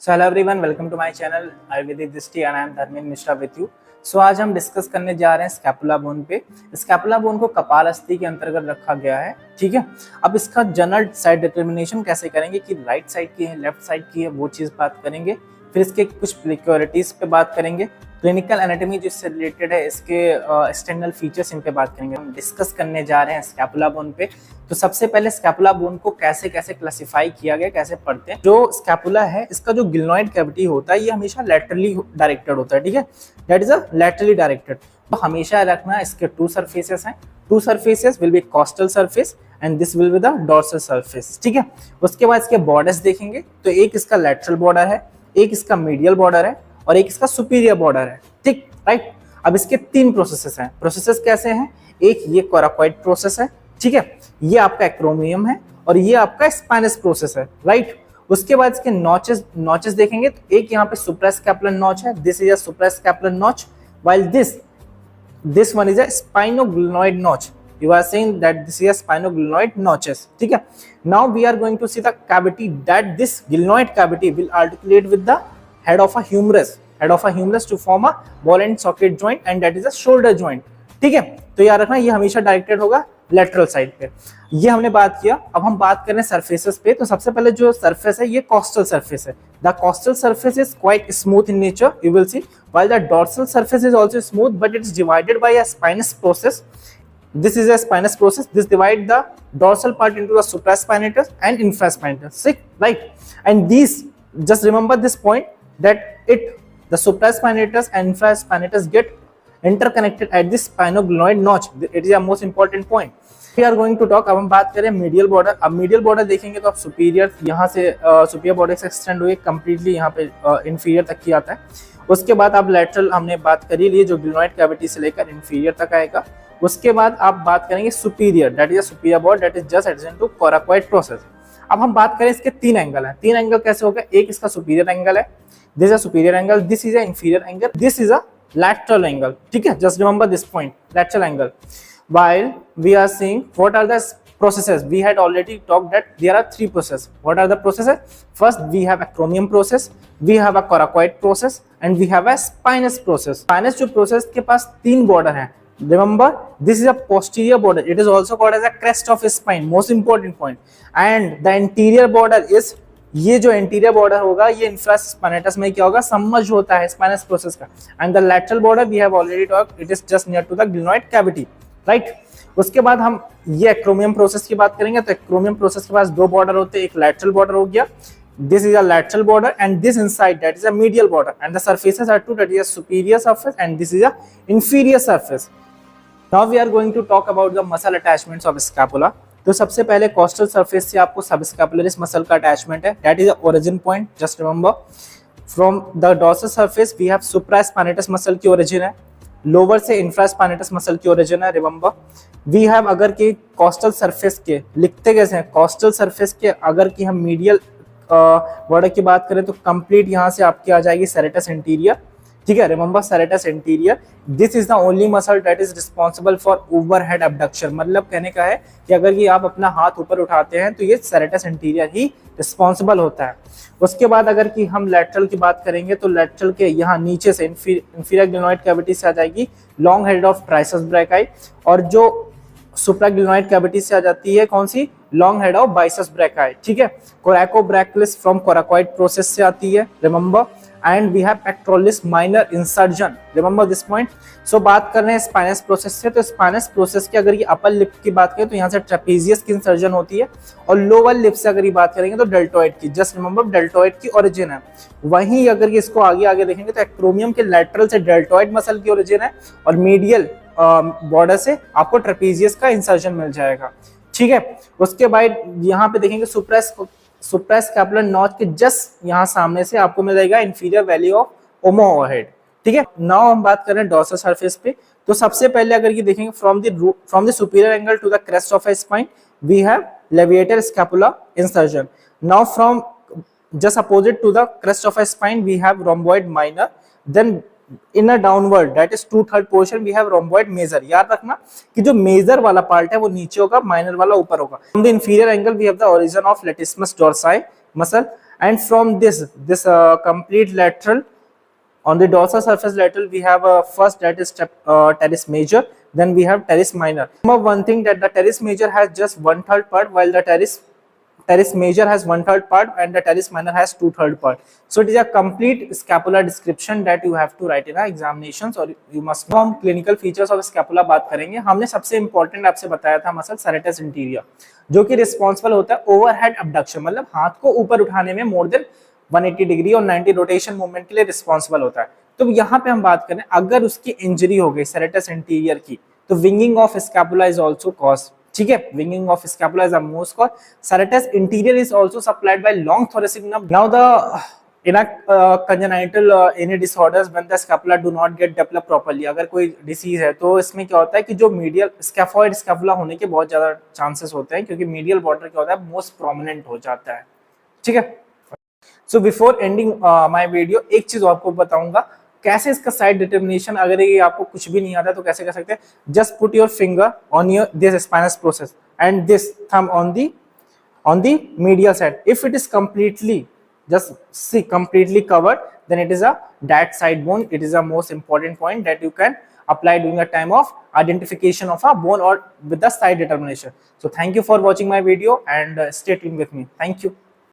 So hello everyone, welcome to my channel Ayurvedic Drishti and I am Dharmendra Mishra with you. So आज हम discuss करने जा रहे हैं स्कैपुला बोन पे। स्कैपुला बोन को कपाल अस्थि के अंतर्गत रखा गया है, ठीक है। अब इसका जनरल साइड डिटर्मिनेशन कैसे करेंगे कि राइट साइड की है, लेफ्ट साइड की है, वो चीज़ बात करेंगे। फिर इसके कुछ प्रिक्योरिटीज पे बात करेंगे, क्लिनिकल एनाटॉमी जिससे रिलेटेड है, इसके एक्सटर्नल फीचर्स, इन पे बात करेंगे। हम डिस्कस करने जा रहे हैं स्कैपुला बोन पे। तो सबसे पहले स्कैपुला बोन को कैसे कैसे क्लासिफाई किया गया, कैसे पढ़ते हैं। जो स्कैपुला है, इसका जो गिल्नॉइड कैविटी होता है, ये हमेशा लैटरली डायरेक्टेड होता है, ठीक है। That is a laterally directed. तो हमेशा रखना, इसके टू सरफेसेस हैं। Two surfaces will be costal surface and this will be the dorsal surface, ठीक है। उसके बाद इसके बॉर्डर्स देखेंगे तो एक इसका लैटरल बॉर्डर है, एक इसका मीडियल बॉर्डर है और एक इसका सुपीरियर बॉर्डर है, ठीक, राइट। अब इसके तीन प्रोसेसेस हैं। प्रोसेसेस कैसे हैं? एक ये कोराकोइड प्रोसेस है, ठीक है, ये आपका एक्रोमियम है और ये आपका स्पाइनस प्रोसेस है, राइट। उसके बाद इसके नॉचेस देखेंगे तो एक यहाँ पे सुप्रास्कैपुलर नॉच है, this is a suprascapular notch, while this one is a spinoglenoid notch. You are saying that this is a spinoglenoid notches, ठीक है। Now we are going to see the cavity that this glenoid cavity will articulate with the head of a humerus to form a ball and socket joint and that is a shoulder joint, ठीक है। तो याद रखना, ये हमेशा directed होगा lateral side पे। ये हमने बात किया। अब हम बात कर रहे हैं सरफेसेस पे। तो सबसे पहले जो सरफेस है, ये कॉस्टल सरफेस है। The costal surface is quite smooth in nature, you will see, while the dorsal surface is also smooth but it is divided by a spinous process. This is a spinous process. This divide the dorsal part into the supraspinatus and infraspinatus, right? And these, just remember this point that the supraspinatus and infraspinatus get interconnected at this spinoglenoid notch. It is a most important point. We are going to talk, अब हम बात करें medial border. अब medial border देखेंगे तो आप superior, यहाँ से सुपीरियर बॉर्डर से एक्सटेंड हुए कंप्लीटली यहाँ पे इंफीरियर तक की आता है। उसके बाद आप लेटरल हमने बात करी लिए, जो ग्लिनॉइड कैविटी से लेकर इंफीरियर तक आएगा। उसके बाद आप बात करेंगे superior, that is a superior border that is just adjacent to coracoid process. अब हम बात करें, इसके तीन एंगल हैं। तीन एंगल कैसे हो गए? एक इसका सुपीरियर एंगल है, this is a superior angle, this is a inferior angle, this is a lateral angle, ठीक है। Just remember this point, lateral angle. While we are seeing what are the processes, we had already talked that there are three processes. What are the processes? First, we have acromion process, we have a coracoid process, and we have a spinous process. Spinous जो process के पास तीन border हैं. Remember, this is a posterior border. It is also called as a crest of spine. Most important point. And the anterior border is, ये जो anterior border होगा, ये infraspinatus में क्या होगा, सबमर्ज होता है स्पाइनस प्रोसेस का। And the lateral border we have already talked, it is just near to the glenoid cavity, right. उसके बाद हम ये एक्रोमियम प्रोसेस की बात करेंगे। तो एक्रोमियम प्रोसेस के पास दो बॉर्डर होते हैं, एक लैटरल बॉर्डर हो गया, this is a lateral border and this inside that is a medial border and the surfaces are two, that is a superior surface and this is a inferior surface. Now we are going to talk about the muscle attachments of scapula. तो सबसे पहले costal surface से आपको subscapularis muscle का attachment है, that is the origin point. Just remember, from the dorsal surface we have supraspinatus muscle की origin है, lower से इंफ्रास्पाइनेटस मसल की ओरिजिन है। रिमेंबर, वी हैव, अगर कि कॉस्टल सरफेस के लिखते कैसे हैं, कॉस्टल सरफेस के अगर कि हम मीडियल बॉर्डर की बात करें तो कंप्लीट यहाँ से आपकी आ जाएगी सेरेटस इंटीरियर, ठीक है। Remember, serratus interior, this is the only muscle that is responsible for overhead abduction. मतलब कहने का है कि अगर ये आप अपना हाथ ऊपर उठाते हैं तो ये सेरेटस इंटीरियर ही रिस्पॉन्सिबल होता है। उसके बाद अगर कि हम लैटरल की बात करेंगे तो लैटरल के यहाँ नीचे से इंफीरियर ग्लिनॉइड कैविटी से आ जाएगी long head of triceps brachii, और जो सुप्राग्लिनॉइड कैविटी से आ जाती है कौन सी, long head of biceps brachii, ठीक है। कोरैकोब्रैकियलिस फ्रॉम कोराकोइड प्रोसेस से आती है, remember. And we have pectoralis minor insertion, remember this point. So बात कर रहे हैं स्पाइनस प्रोसेस से। तो स्पाइनस प्रोसेस की अगर ये अपर लिप की बात करें तो यहाँ से ट्रेपेजियस की इंसर्जन होती है, और लोअर लिप से अगर ये बात करेंगे तो डेल्टोइड की। जस्ट रिमेंबर, डेल्टोइड की ओरिजिन है। वहीं अगर ये इसको आगे देखेंगे तो एक्रोमियम के लैटरल से डेल्टोइड मसल की ओरिजिन है, और मीडियल बॉर्डर से आपको ट्रेपेजियस का इंसर्जन मिल जाएगा, ठीक है। उसके बाद यहाँ पे देखेंगे सुप्रास्कैपुलर नॉच के जस्ट यहाँ सामने से आपको मिल जाएगा इंफीरियर वैली ऑफ ओमोहेड, ठीक है। नाउ हम बात कर रहे हैं डॉर्सल सरफेस पे। तो सबसे पहले अगर ये देखेंगे from the superior angle to the crest of a spine we have levator scapula insertion. Now from just opposite to the crest of a spine we have rhomboid minor, then in a downward that is 2/3 portion we have rhomboid major। याद रखना कि जो major वाला part है वो नीचे होगा, minor वाला ऊपर होगा। From the inferior angle we have the origin of latissimus dorsi muscle and from this complete lateral, on the dorsal surface lateral, we have first that is teres major, then we have teres minor. Remember one thing, that the teres major has just 1/3 part, while the teres major has 1/3 part and the teres minor has 2/3 part. So it is a complete scapular description that you have to write in our examinations, or you must know. हम clinical features of scapula बात करेंगे. हमने सबसे important आपसे बताया था muscle serratus anterior, जो कि रिस्पॉन्सिबल होता है ओवरहेड abduction, मतलब हाथ को ऊपर उठाने में मोर देन 180 डिग्री और 90 रोटेशन मूवमेंट के लिए रिस्पॉन्सिबल होता है. तो यहाँ पे हम बात करें, अगर उसकी इंजरी हो गई serratus anterior की, तो winging of scapula is also cause. ठीक है, winging of scapula is a most cause. serratus anterior is also supplied by long thoracic nerve. Now the in a congenital any disorders when the scapula do not get developed properly, अगर कोई disease है तो इसमें क्या होता है कि जो मीडियल स्कैफॉइड स्कैपुला होने के बहुत ज्यादा चांसेस होते हैं, क्योंकि मीडियल बॉर्डर क्या होता है, मोस्ट प्रोमिनेंट हो जाता है. ठीक है. So before ending my video, एक चीज आपको बताऊंगा कैसे इसका साइड डिटर्मिनेशन, अगर ये आपको कुछ भी नहीं आता तो कैसे कर सकते हैं. Just put your finger on your this spinous process and this thumb on the medial side. If it is completely covered, then it is a that side bone. It is a most important point that you can apply during the time of identification of a bone or with the side determination. So thank you for watching my video and stay tuned with me. Thank you.